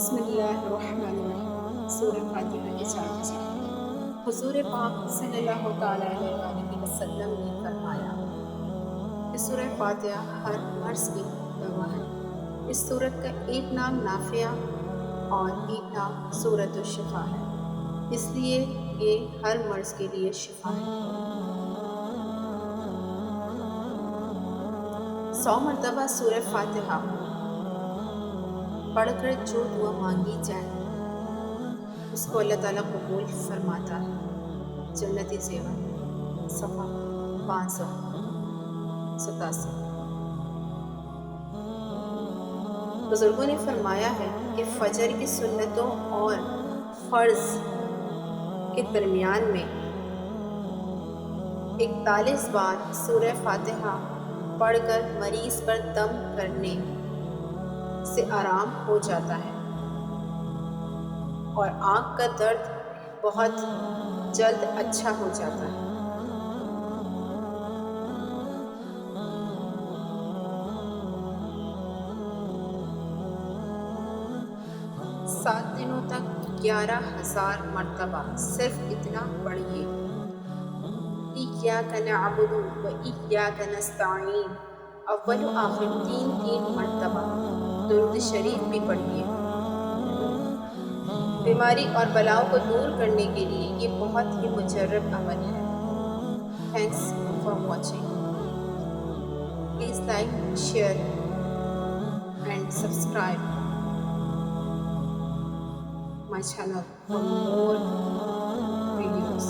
بسم اللہ الرحمن الرحیم۔ سورہ فاتحہ کے 4 مصرع۔ حضور پاک صلی اللہ تعالیٰ علیہ وآلہ وسلم نے فرمایا کہ سورہ فاتحہ ہر مرض کی دوا ہے۔ اس سورت کا ایک نام نافع اور ایک نام سورۃ الشفا ہے، اس لیے یہ ہر مرض کے لیے شفا ہے۔ 100 مرتبہ سورہ فاتحہ پڑھ کر جو دعا مانگی جائے اس کو اللہ تعالیٰ قبول فرماتا ہے۔ جنتی زیور، صفحہ 587۔ بزرگوں نے فرمایا ہے کہ فجر کی سنتوں اور فرض کے درمیان میں 41 بار سورہ فاتحہ پڑھ کر مریض پر دم کرنے سے آرام ہو جاتا ہے اور آنکھ کا درد بہت جلد اچھا ہو جاتا ہے۔ سات دنوں تک 11,000 مرتبہ صرف اتنا پڑھیے۔ ایاک نعبد و ایاک نستعین، اول و آخر 3 مرتبہ درود شریف بھی پڑھیے۔ بیماری اور بلاؤں کو دور کرنے کے لیے یہ بہت ہی مجرب عمل ہے۔ Thanks for watching. Please like, share and subscribe my channel for more videos.